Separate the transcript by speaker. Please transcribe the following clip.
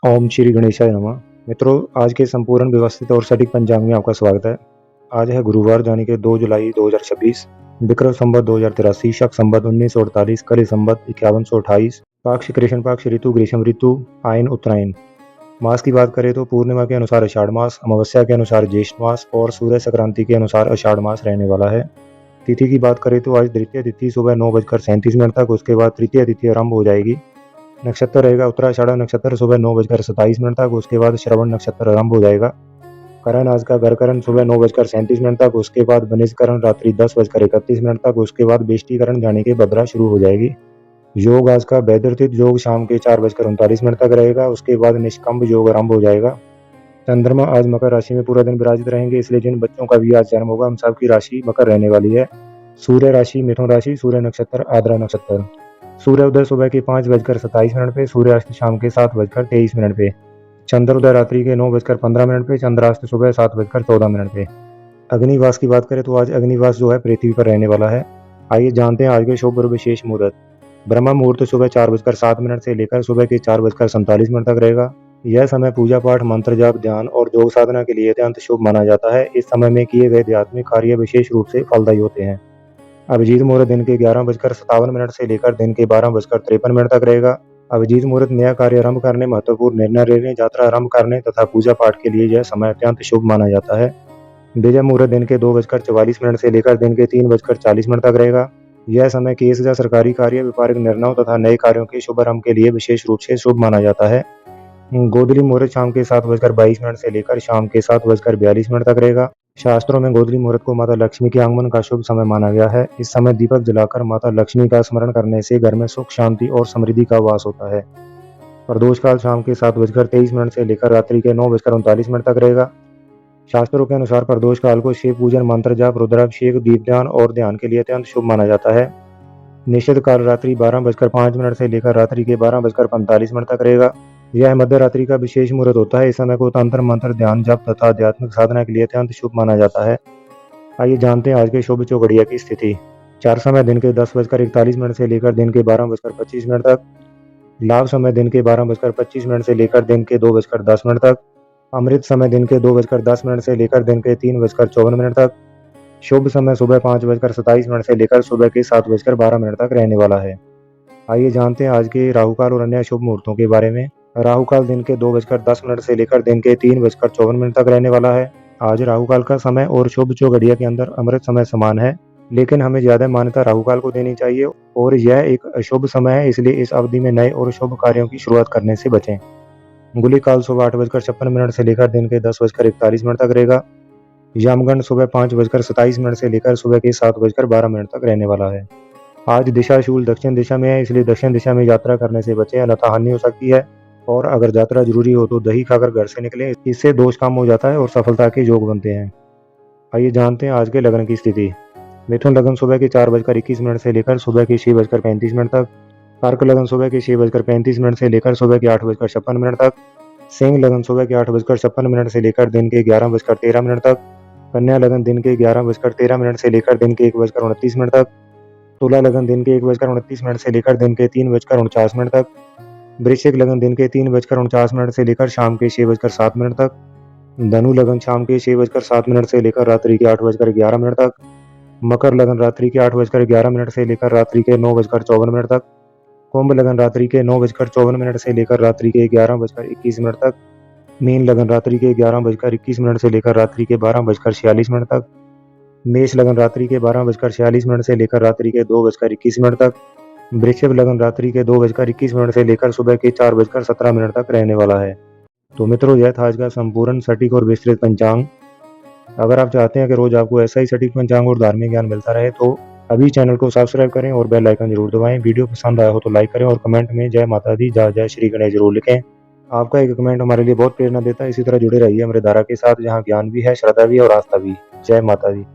Speaker 1: ओम श्री गणेशाय नमः। मित्रों, आज के संपूर्ण व्यवस्थित और सटीक पंचांग में आपका स्वागत है। आज है गुरुवार यानी कि 2 जुलाई 2026, विक्रम संवत 2083, शक संवत 1948, कलि संवत 5128, पाक्ष कृष्ण पक्ष, ऋतु ग्रीष्म ऋतु, आयन उत्तरायण। मास की बात करें तो पूर्णिमा के अनुसार आषाढ़ मास, अमावस्या के अनुसार ज्येष्ठ मास और सूर्य संक्रांति के अनुसार आषाढ़ मास रहने वाला है। तिथि की बात करें तो आज द्वितीय तिथि सुबह 9:37 तक, उसके बाद तृतीय तिथि आरंभ हो जाएगी। नक्षत्र रहेगा उत्तराषाढ़ नक्षत्र सुबह 9:27 तक, उसके बाद श्रवण नक्षत्र आरंभ हो जाएगा। करण आज का गरकरण सुबह 9:37 तक, उसके बाद बनिजकरण रात्रि 10:31 तक, उसके बाद बेष्टीकरण जाने के बद्रा शुरू हो जाएगी। योग आज का वैदर्थित योग शाम के 4:39 तक रहेगा, उसके बाद निष्कंभ योग आरंभ हो जाएगा। चंद्रमा आज मकर राशि में पूरा दिन विराजित रहेंगे, इसलिए जिन बच्चों का भी आज जन्म होगा हम सबकी राशि मकर रहने वाली है। सूर्य राशि मिथुन राशि, सूर्य नक्षत्र आद्रा नक्षत्र। सूर्योदय सुबह के 5:27 पे, सूर्यास्त शाम के 7:23 पे, चंद्रोदय रात्रि के 9:15 पे, चंद्रास्त सुबह 7:14 पे। अग्निवास की बात करें तो आज अग्निवास जो है पृथ्वी पर रहने वाला है। आइए जानते हैं आज के शुभ और विशेष मुहूर्त। ब्रह्म मुहूर्त सुबह 4:07 से लेकर सुबह के 4:47 तक रहेगा। यह समय पूजा पाठ, मंत्र जाप, ध्यान और योग साधना के लिए अत्यंत शुभ माना जाता है। इस समय में किए गए आध्यात्मिक कार्य विशेष रूप से फलदायी होते हैं। अभिजीत मुहूर्त दिन के 11:57 से लेकर दिन के 12:53 तक रहेगा। अभिजीत मुहूर्त नया कार्य आरंभ करने, महत्वपूर्ण निर्णय लेने, यात्रा आरंभ करने तथा पूजा पाठ के लिए यह समय अत्यंत शुभ माना जाता है। विजय मुहूर्त दिन के 2:44 से लेकर दिन के 3:40 तक रहेगा। यह समय केस या सरकारी कार्य, व्यापारिक निर्णयों तथा नए कार्यों के शुभारंभ के लिए विशेष रूप से शुभ माना जाता है। गोधूली मुहूर्त शाम के 7:22 से लेकर शाम के 7:42 तक रहेगा। शास्त्रों में गोधूली मुहूर्त को माता लक्ष्मी के आगमन का शुभ समय माना गया है। इस समय दीपक जलाकर माता लक्ष्मी का स्मरण करने से घर में सुख, शांति और समृद्धि का वास होता है। प्रदोष काल शाम के 7:23 से लेकर रात्रि के 9:39 तक रहेगा। शास्त्रों के अनुसार प्रदोष काल को शिव पूजन, मंत्र जाप, रुद्राभिषेक, दीपदान और ध्यान के लिए अत्यंत शुभ माना जाता है। निषिद्ध काल रात्रि 12:05 से लेकर रात्रि के 12:45 तक रहेगा। यह मध्य रात्रि का विशेष मुहूर्त होता है। इस समय को तंत्र मंत्र, ध्यान, जप तथा आध्यात्मिक साधना के लिए अत्यंत शुभ माना जाता है। आइए जानते हैं आज के शुभ चौघड़िया की स्थिति। चार समय दिन के 10:41 से लेकर दिन के 12:25 तक। लाभ समय दिन के 12:25 से लेकर दिन के 2:10 तक। अमृत समय दिन के 2:10 से लेकर दिन के 3:54 तक। शुभ समय सुबह 5:27 से लेकर सुबह के 7:12 तक रहने वाला है। आइए जानते हैं आज के राहु काल और अन्य शुभ मुहूर्तों के बारे में। राहु काल दिन के 2:10 से लेकर दिन के 3:54 तक रहने वाला है। आज राहु काल का समय और शुभ चौघड़िया के अंदर अमृत समय समान है, लेकिन हमें ज्यादा मान्यता राहु काल को देनी चाहिए और यह एक अशुभ समय है, इसलिए इस अवधि में नए और शुभ कार्यों की शुरुआत करने से बचें। गुली काल सुबह 8:56 से लेकर दिन के 10:41 तक रहेगा। यमगंड सुबह 5:27 से लेकर सुबह के 7:12 तक रहने वाला है। आज दिशा शूल दक्षिण दिशा में है, इसलिए दक्षिण दिशा में यात्रा करने से बचें, अन्यथा हानि हो सकती है। और अगर यात्रा जरूरी हो तो दही खाकर घर से निकलें, इससे दोष कम हो जाता है और सफलता के योग बनते हैं। आइए जानते हैं आज के लगन की स्थिति। मिथुन लगन सुबह के 4:21 से लेकर सुबह के 6:35 तक। कर्क लगन सुबह के 6:35 से लेकर सुबह के 8:56 तक। सिंह लगन सुबह के 8:56 से लेकर दिन के 11:13 तक। कन्या लगन दिन के 11:13 से लेकर दिन के 1:29 तक। तुला लगन दिन के 1:29 से लेकर दिन के 3:49 तक। वृश्चिक लगन दिन के 3:49 से लेकर शाम के 6:07 तक। धनु लगन शाम के 6:07 से लेकर रात्रि के 8:11 तक। मकर लगन रात्रि के 8:11 से लेकर रात्रि के 9:54 तक। कुंभ लगन रात्रि के 9:54 से लेकर रात्रि के 11:21 तक। मीन लगन रात्रि के 11:21 से लेकर रात्रि के 12:46 तक। मेष लगन रात्रि के 12:46 से लेकर रात्रि के 2:21 तक। वृषभ लगन रात्रि के 2:21 से लेकर सुबह के 4:17 तक रहने वाला है। तो मित्रों, यह था आज का संपूर्ण, सटीक और विस्तृत पंचांग। अगर आप चाहते हैं कि रोज आपको ऐसा ही सटीक पंचांग और धार्मिक ज्ञान मिलता रहे तो अभी चैनल को सब्सक्राइब करें और बेल आइकन जरूर दबाएं। वीडियो पसंद आया हो तो लाइक करें और कमेंट में जय माता दी, जय श्री गणेश जरूर लिखें। आपका एक कमेंट हमारे लिए बहुत प्रेरणा देता है। इसी तरह जुड़े रहिए हमारे धारा के साथ, जहाँ ज्ञान भी है, श्रद्धा भी है और आस्था भी। जय माता दी।